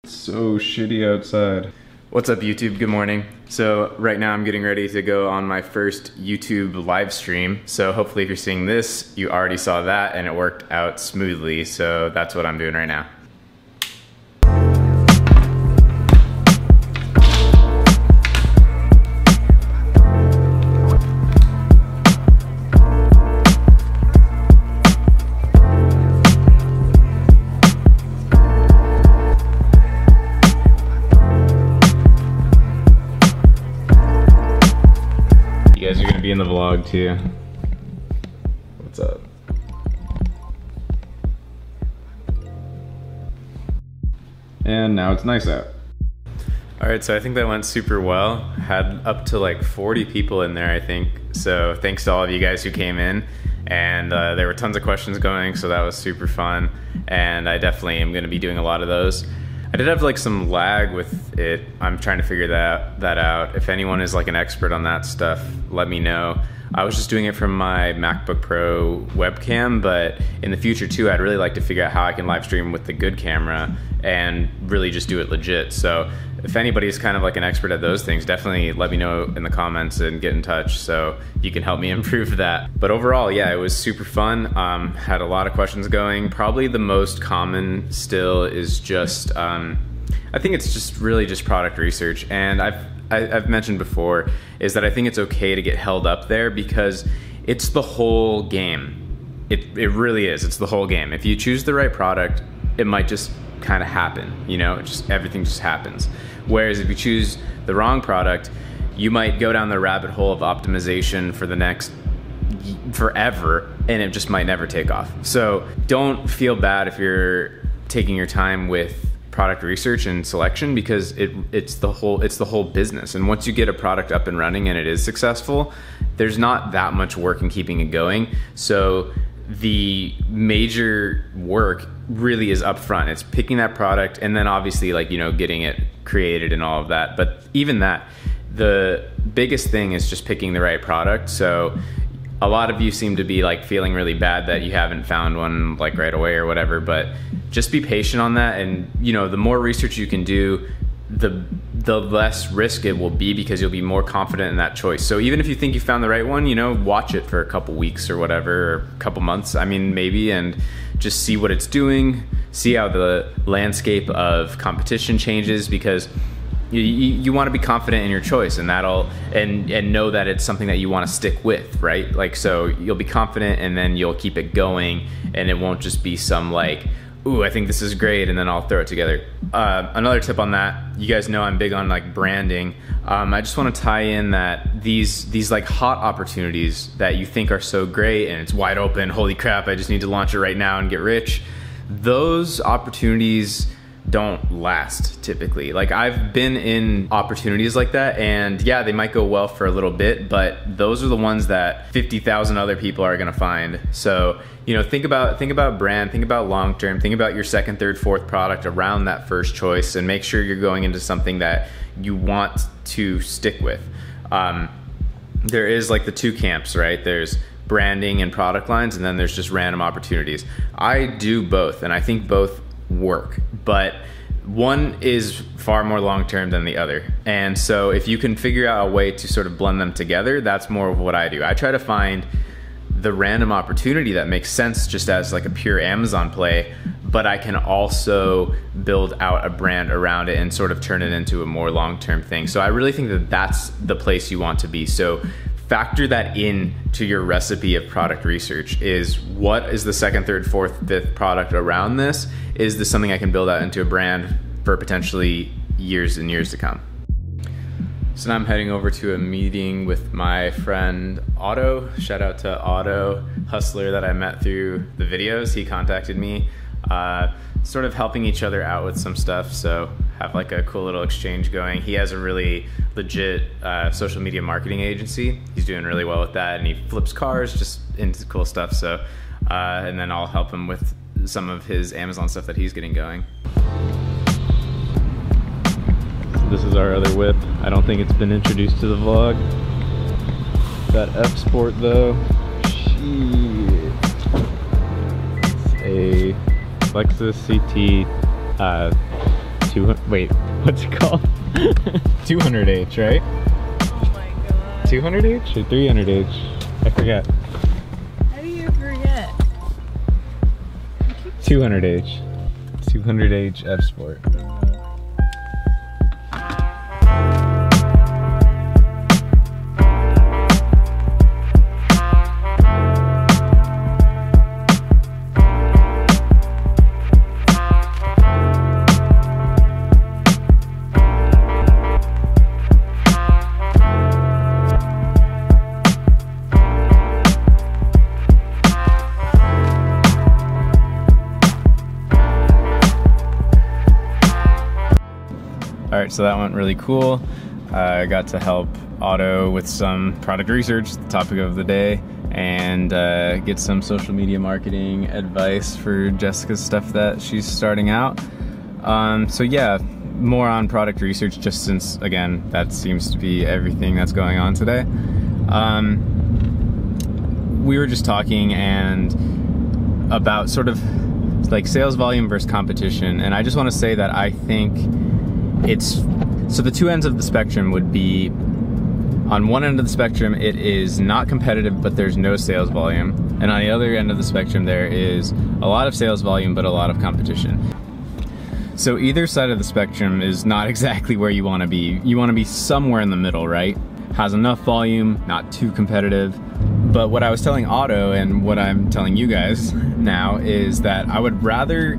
So shitty outside. What's up, YouTube? Good morning. So right now I'm getting ready to go on my first YouTube live stream. So hopefully if you're seeing this, you already saw that and it worked out smoothly. So that's what I'm doing right now. You guys are gonna be in the vlog too. What's up? And now it's nice out. All right, so I think that went super well. Had up to like 40 people in there, I think. So thanks to all of you guys who came in. And there were tons of questions going, so that was super fun. And I definitely am gonna be doing a lot of those. I did have like some lag with it. I'm trying to figure that out. If anyone is like an expert on that stuff, let me know. I was just doing it from my MacBook Pro webcam, but in the future too, I'd really like to figure out how I can live stream with the good camera and really just do it legit. So if anybody's kind of like an expert at those things, definitely let me know in the comments and get in touch so you can help me improve that. But overall, yeah, it was super fun. Had a lot of questions going. Probably the most common still is just, I think it's just really just product research. And I've mentioned before is that I think it's okay to get held up there because it's the whole game. It really is. It's the whole game. If you choose the right product, it might just kind of happen, you know, everything just happens. Whereas if you choose the wrong product, you might go down the rabbit hole of optimization for the next forever and it just might never take off. So don't feel bad if you're taking your time with product research and selection because it's the whole business. And once you get a product up and running and it is successful, there's not that much work in keeping it going. So the major work really is up front. It's picking that product and then obviously like, you know, getting it created and all of that. But even that, the biggest thing is just picking the right product. So a lot of you seem to be like feeling really bad that you haven't found one like right away or whatever, but just be patient on that. And you know, the more research you can do, the less risk it will be because you'll be more confident in that choice. So even if you think you found the right one, you know, watch it for a couple weeks or whatever, or a couple months, I mean, maybe, and just see what it's doing, see how the landscape of competition changes, because you want to be confident in your choice, and and know that it's something that you want to stick with, right? Like, so you'll be confident and then you'll keep it going, and it won't just be some like, ooh, I think this is great, and then I'll throw it together. Another tip on that, you guys know I'm big on like branding. I just want to tie in that these like hot opportunities that you think are so great and it's wide open, holy crap, I just need to launch it right now and get rich. Those opportunities don't last typically. Like, I've been in opportunities like that, and yeah, they might go well for a little bit, but those are the ones that 50,000 other people are gonna find. So, you know, think about brand, think about long-term, think about your second, third, fourth product around that first choice, and make sure you're going into something that you want to stick with. There is like the two camps, right? There's branding and product lines, and then there's just random opportunities. I do both, and I think both work, but one is far more long-term than the other. And so if you can figure out a way to sort of blend them together, that's more of what I do. I try to find the random opportunity that makes sense just as like a pure Amazon play, but I can also build out a brand around it and sort of turn it into a more long-term thing. So I really think that that's the place you want to be. So factor that in to your recipe of product research. Is what is the second, third, fourth, fifth product around this? Is this something I can build out into a brand for potentially years and years to come? So now I'm heading over to a meeting with my friend Otto. Shout out to Otto, hustler that I met through the videos. He contacted me, sort of helping each other out with some stuff. So have like a cool little exchange going. He has a really legit social media marketing agency. He's doing really well with that, and he flips cars, just into cool stuff. So, and then I'll help him with some of his Amazon stuff that he's getting going. This is our other whip. I don't think it's been introduced to the vlog. That F Sport though, shit. It's a Lexus CT Wait, what's it called? 200H, right? Oh my god. 200H or 300H? I forget. How do you forget? 200H. 200H F Sport. Alright, so that went really cool. I got to help Otto with some product research, the topic of the day, and get some social media marketing advice for Jessica's stuff that she's starting out. So yeah, more on product research, just since, again, that seems to be everything that's going on today. We were just talking and about sort of like sales volume versus competition, and I just want to say that I think so the two ends of the spectrum would be, on one end of the spectrum it is not competitive but there's no sales volume, and on the other end of the spectrum there is a lot of sales volume but a lot of competition. So either side of the spectrum is not exactly where you want to be. You want to be somewhere in the middle, right? Has enough volume, not too competitive. But what I was telling Otto and what I'm telling you guys now is that I would rather,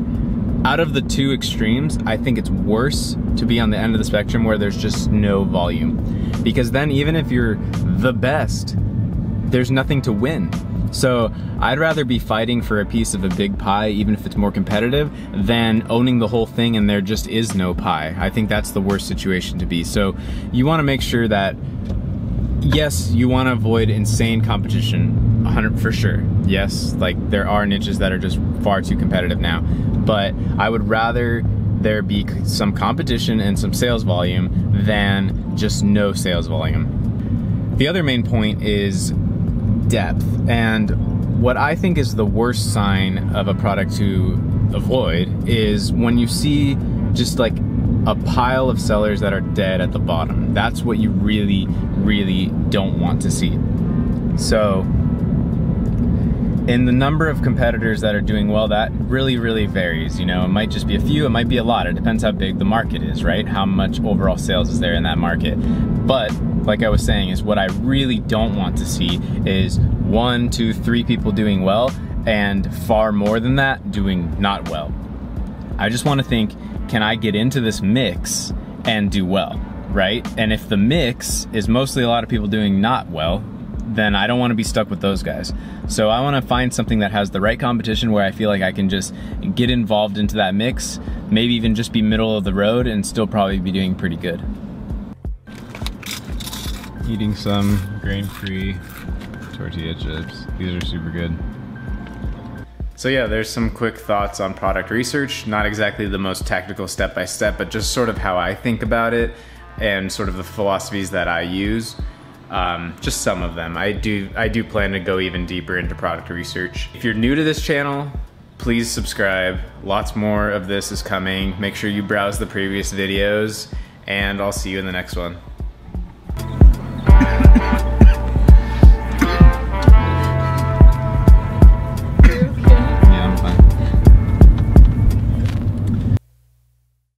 out of the two extremes, I think it's worse to be on the end of the spectrum where there's just no volume. Because then even if you're the best, there's nothing to win. So I'd rather be fighting for a piece of a big pie, even if it's more competitive, than owning the whole thing and there just is no pie. I think that's the worst situation to be. So you want to make sure that, yes, you want to avoid insane competition, 100 for sure. Yes, like there are niches that are just far too competitive now, but I would rather there be some competition and some sales volume than just no sales volume. The other main point is depth, and what I think is the worst sign of a product to avoid is when you see just like a pile of sellers that are dead at the bottom. That's what you really, really don't want to see. So in the number of competitors that are doing well, that really, really varies. You know, it might just be a few, it might be a lot. It depends how big the market is, right? How much overall sales is there in that market. But like I was saying, is what I really don't want to see is 1, 2, 3 people doing well and far more than that doing not well. I just want to think, can I get into this mix and do well, right? And if the mix is mostly a lot of people doing not well, then I don't want to be stuck with those guys. So I want to find something that has the right competition where I feel like I can just get involved into that mix, maybe even just be middle of the road and still probably be doing pretty good. Eating some grain-free tortilla chips. These are super good. So yeah, there's some quick thoughts on product research. Not exactly the most technical step-by-step, but just sort of how I think about it and sort of the philosophies that I use. Just some of them. I do plan to go even deeper into product research. If you're new to this channel, please subscribe. Lots more of this is coming. Make sure you browse the previous videos, and I'll see you in the next one.